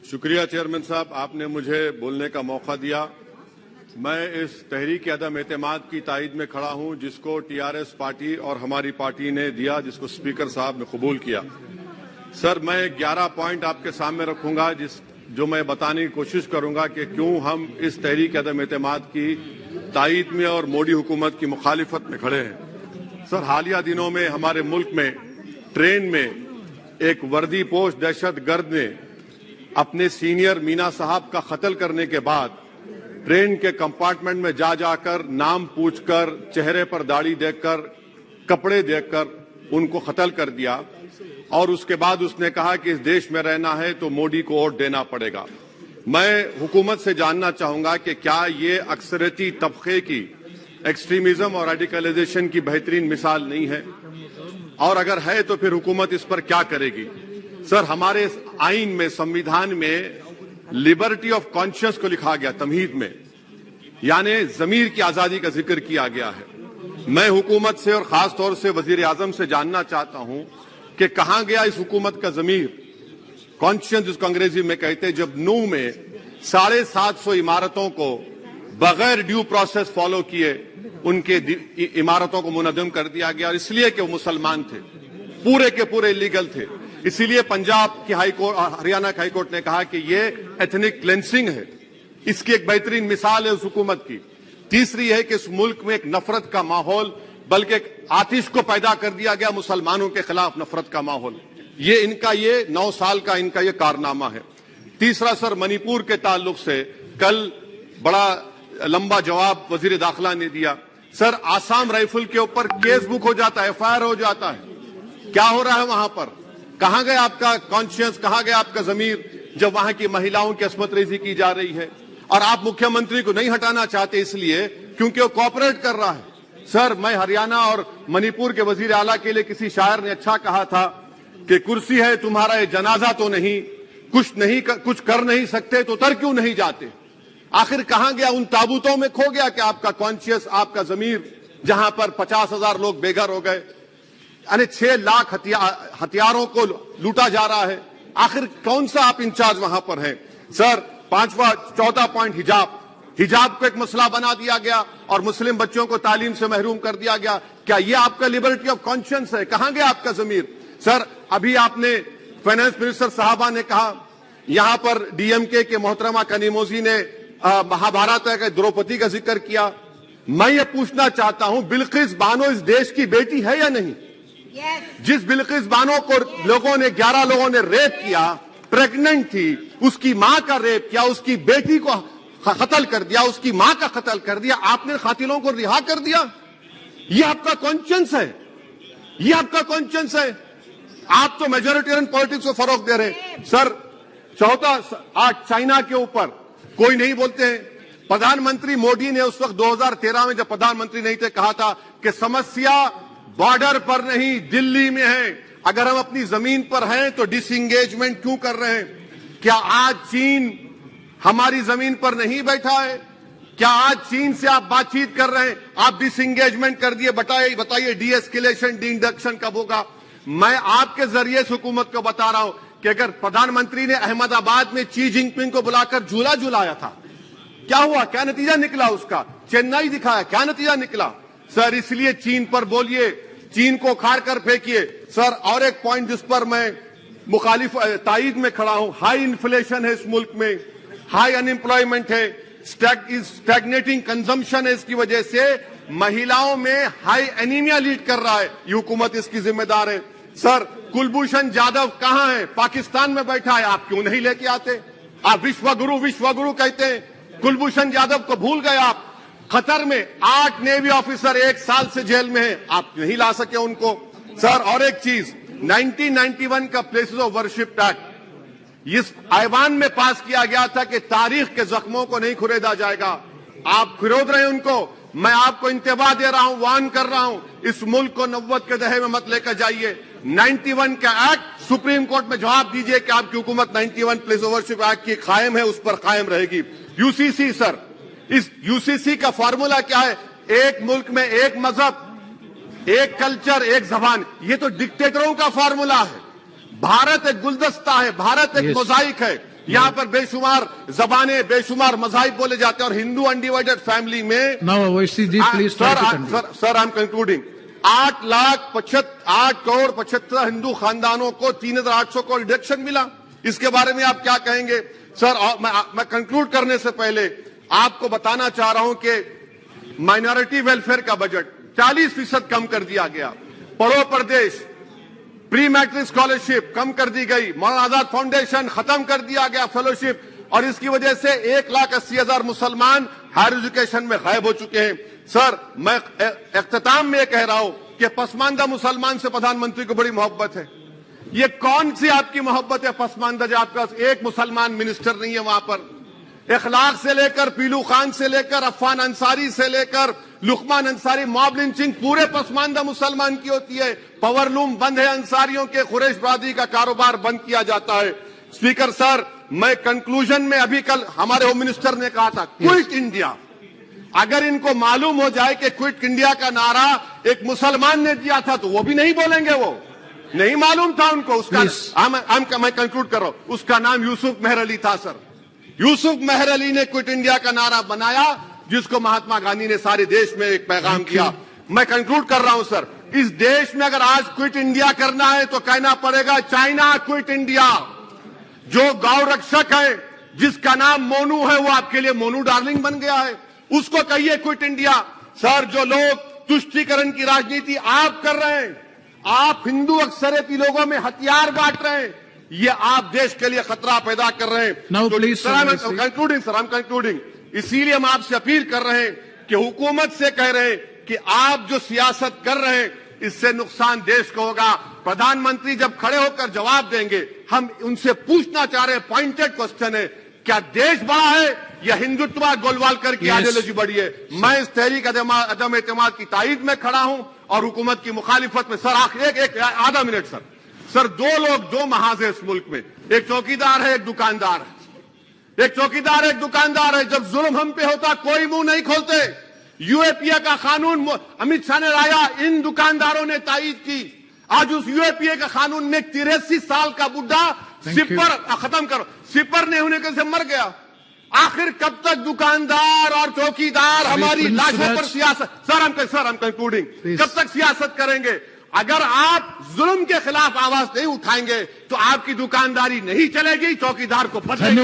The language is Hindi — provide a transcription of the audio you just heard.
शुक्रिया चेयरमैन साहब, आपने मुझे बोलने का मौका दिया। मैं इस तहरीक अदम एतमाद की तायद में खड़ा हूं जिसको टीआरएस पार्टी और हमारी पार्टी ने दिया, जिसको स्पीकर साहब ने कबूल किया। सर, मैं 11 पॉइंट आपके सामने रखूंगा जो मैं बताने की कोशिश करूंगा कि क्यों हम इस तहरीक अदम एतमाद की तायद में और मोदी हुकूमत की मुखालिफत में खड़े हैं। सर, हालिया दिनों में हमारे मुल्क में ट्रेन में एक वर्दीपोश दहशतगर्द ने अपने सीनियर मीना साहब का कत्ल करने के बाद ट्रेन के कंपार्टमेंट में जाकर नाम पूछकर, चेहरे पर दाढ़ी देखकर, कपड़े देखकर उनको कत्ल कर दिया और उसके बाद उसने कहा कि इस देश में रहना है तो मोदी को वोट देना पड़ेगा। मैं हुकूमत से जानना चाहूंगा कि क्या ये अक्सरियती तबके की एक्सट्रीमिज्म और रेडिकलाइजेशन की बेहतरीन मिसाल नहीं है, और अगर है तो फिर हुकूमत इस पर क्या करेगी। सर, हमारे आइन में, संविधान में लिबर्टी ऑफ कॉन्शियस को लिखा गया, तमहीद में, यानी जमीर की आजादी का जिक्र किया गया है। मैं हुकूमत से और खास तौर से वजीर आजम से जानना चाहता हूं कि कहां गया इस हुकूमत का जमीर, कॉन्शियस जिसको अंग्रेजी में कहते हैं, जब नूह में 750 इमारतों को बगैर ड्यू प्रोसेस फॉलो किए उनके इमारतों को मुनज़्ज़म कर दिया गया, और इसलिए कि वो मुसलमान थे, पूरे के पूरे इलीगल थे। इसीलिए पंजाब की हाईकोर्ट और हरियाणा की हाईकोर्ट ने कहा कि ये एथनिक क्लेंसिंग है। इसकी एक बेहतरीन मिसाल है उस हुकूमत की। तीसरी है कि इस मुल्क में एक नफरत का माहौल, बल्कि एक आतिश को पैदा कर दिया गया, मुसलमानों के खिलाफ नफरत का माहौल। ये 9 साल का इनका ये कारनामा है। तीसरा सर, मणिपुर के ताल्लुक से कल बड़ा लंबा जवाब वजीर दाखिला ने दिया। सर, आसाम राइफल के ऊपर केस बुक हो जाता है, एफआईआर हो जाता है। क्या हो रहा है वहां पर? कहां गया आपका कॉन्शियस, कहां गया आपका जमीर, जब वहां की महिलाओं की अस्मत रेजी की जा रही है? और आप मुख्यमंत्री को नहीं हटाना चाहते इसलिए क्योंकि वो कोऑपरेट कर रहा है। सर, मैं हरियाणा और मणिपुर के वजीर आला के लिए किसी शायर ने अच्छा कहा था कि कुर्सी है तुम्हारा ये जनाजा तो नहीं, कुछ कर नहीं सकते तो उतर क्यों नहीं जाते। आखिर कहां गया? उन ताबूतों में खो गया कि आपका कॉन्शियस, आपका जमीर, जहां पर 50,000 लोग बेघर हो गए, यानी 6 लाख हथियारों को लूटा जा रहा है। आखिर कौन सा आप इंचार्ज वहां पर हैं? सर, 14 पॉइंट, हिजाब को एक मसला बना दिया गया और मुस्लिम बच्चों को तालीम से महरूम कर दिया गया। क्या ये आपका लिबर्टी ऑफ कॉन्शियंस है? कहां गया आपका जमीर? सर, अभी आपने फाइनेंस मिनिस्टर साहबा ने कहा, यहां पर डीएमके के मोहतरमा कनीमोजी ने महाभारत के द्रौपदी का जिक्र किया। मैं ये पूछना चाहता हूं, बिल्किस बानो इस देश की बेटी है या नहीं? जिस बिल्किस बानो को 11 लोगों ने रेप किया, प्रेग्नेंट थी, उसकी मां का रेप किया, उसकी बेटी को कत्ल कर दिया, उसकी मां का कत्ल कर दिया, आपने कातिलों को रिहा कर दिया। ये आपका कॉन्शियंस है? ये आपका कॉन्शियंस है? आप तो मेजोरिटेरियन पॉलिटिक्स को फरोग दे रहे हैं। सर, आज चाइना के ऊपर कोई नहीं बोलते हैं। प्रधानमंत्री मोदी ने उस वक्त 2013 में, जब प्रधानमंत्री नहीं थे, कहा था कि समस्या बॉर्डर पर नहीं, दिल्ली में है। अगर हम अपनी जमीन पर हैं तो डिसएंगेजमेंट क्यों कर रहे हैं? क्या आज चीन हमारी जमीन पर नहीं बैठा है? क्या आज चीन से आप बातचीत कर रहे हैं? आप डिसएंगेजमेंट कर दिए। बताइए डी एस्केलेशन, डी इंडक्शन कब होगा? मैं आपके जरिए से हुकूमत को बता रहा हूं कि अगर प्रधानमंत्री ने अहमदाबाद में शी जिनपिंग को बुलाकर झूला झुलाया था, क्या हुआ? क्या नतीजा निकला उसका? चेन्नई दिखाया, क्या नतीजा निकला? सर, इसलिए चीन पर बोलिए, चीन को उखाड़ कर फेंकिए। सर, और एक पॉइंट जिस पर मैं मुखालिफ तायद में खड़ा हूं, हाई इन्फ्लेशन है इस मुल्क में, हाई अनएम्प्लॉयमेंट है, स्टैग्नेटिंग कंजम्पशन है। इसकी वजह से महिलाओं में हाई एनीमिया लीड कर रहा है। ये हुकूमत इसकी जिम्मेदार है। सर, कुलभूषण जाधव कहां है? पाकिस्तान में बैठा है। आप क्यों नहीं लेके आते? आप विश्वगुरु कहते हैं, कुलभूषण जाधव को भूल गए आप। कतर में 8 नेवी ऑफिसर 1 साल से जेल में हैं, आप नहीं ला सके उनको। सर, और एक चीज, 1991 का प्लेसेस ऑफ वर्शिप एक्ट इस ऐवान में पास किया गया था कि तारीख के जख्मों को नहीं खुरेदा जाएगा। आप खुरोद रहे हैं उनको। मैं आपको इंतबाह दे रहा हूं, वार्न कर रहा हूं, इस मुल्क को 90 के दहे में मत लेकर जाइए। 91 का एक्ट सुप्रीम कोर्ट में जवाब दीजिए कि आपकी हुकूमत 91 प्लेस ऑफ वर्शिप एक्ट की कायम है, उस पर कायम रहेगी। यूसीसी, सर, इस यूसीसी का फॉर्मूला क्या है? एक मुल्क में एक मजहब, एक कल्चर, एक जबान। ये तो डिक्टेटरों का फॉर्मूला है। भारत एक गुलदस्ता है, भारत एक मोजाइक है। यहाँ पर बेशुमार जबानें, बेशुमार मज़ाहिब बोले जाते हैं और हिंदू अनडिवाइडेड फैमिली में sir I am concluding 8 crore 75 Hindu खानदानों को 3,800 करोड़ डिडक्शन मिला। इसके बारे में आप क्या कहेंगे सर? मैं कंक्लूड करने से पहले आपको बताना चाह रहा हूं कि माइनॉरिटी वेलफेयर का बजट 40% कम कर दिया गया। पढ़ो प्रदेश प्री मैट्रिक स्कॉलरशिप कम कर दी गई। मौलाना आजाद फाउंडेशन खत्म कर दिया गया फेलोशिप, और इसकी वजह से 1,80,000 मुसलमान हायर एजुकेशन में गायब हो चुके हैं। सर मैं इख्तिताम में कह रहा हूं कि पसमानदा मुसलमान से प्रधानमंत्री को बड़ी मोहब्बत है। ये कौन सी आपकी मोहब्बत है पसमानदा, जो आपका एक मुसलमान मिनिस्टर नहीं है वहां पर? इखलाक से लेकर पीलू खान से लेकर अफान अंसारी से लेकर लुकमान अंसारी, मॉब लिंचिंग पूरे पसमानदा मुसलमान की होती है। पावरलूम बंद है, अंसारियों के कुरैश बरादरी का कारोबार बंद किया जाता है। स्पीकर सर, मैं कंक्लूजन में अभी कल हमारे होम मिनिस्टर ने कहा था क्विट इंडिया। अगर इनको मालूम हो जाए कि क्विट इंडिया का नारा एक मुसलमान ने दिया था तो वो भी नहीं बोलेंगे, वो नहीं मालूम था उनको। उसका मैं कंक्लूड कर रहा हूं, उसका नाम यूसुफ मेहर अली था सर। यूसुफ मेहर अली ने क्विट इंडिया का नारा बनाया, जिसको महात्मा गांधी ने सारे देश में एक पैगाम किया। मैं कंक्लूड कर रहा हूं सर, इस देश में अगर आज क्विट इंडिया करना है तो कहना पड़ेगा चाइना क्विट इंडिया। जो गौ रक्षक है जिसका नाम मोनू है, वो आपके लिए मोनू डार्लिंग बन गया है, उसको कहिए क्विट इंडिया। सर जो लोग तुष्टीकरण की राजनीति आप कर रहे हैं, आप हिंदू अक्सरियती लोगों में हथियार बांट रहे हैं, ये आप देश के लिए खतरा पैदा कर रहे हैं। Sir I am concluding. इसीलिए हम आपसे अपील कर रहे हैं कि हुकूमत से कह रहे हैं कि आप जो सियासत कर रहे हैं इससे नुकसान देश को होगा। प्रधानमंत्री जब खड़े होकर जवाब देंगे, हम उनसे पूछना चाह रहे हैं, पॉइंटेड क्वेश्चन है, क्या देश बड़ा है या हिंदुत्व गोलवालकर की आइडियोलॉजी बड़ी है? मैं इस तहरीक अदम एतमाद की तायद में खड़ा हूं और हुकूमत की मुखालिफत में। सर एक आधा मिनट सर, दो लोग दो महाज है इस मुल्क में, एक चौकीदार है, एक दुकानदार है। एक चौकीदार एक दुकानदार है। जब जुल्म हम पे होता कोई मुंह नहीं खोलते। यूएपीए का कानून अमित शाह ने लाया, इन दुकानदारों ने तायद की। आज उस यूएपीए का कानून में 83 साल का बुढ़ा सिपर खत्म करो, सिपर नहीं होने के से मर गया। आखिर कब तक दुकानदार और चौकीदार हमारी लाशों पर सियासत? सर हम कंक्लूडिंग, कब तक सियासत करेंगे? अगर आप जुल्म के खिलाफ आवाज नहीं उठाएंगे तो आपकी दुकानदारी नहीं चलेगी, चौकीदार को बदलेंगे।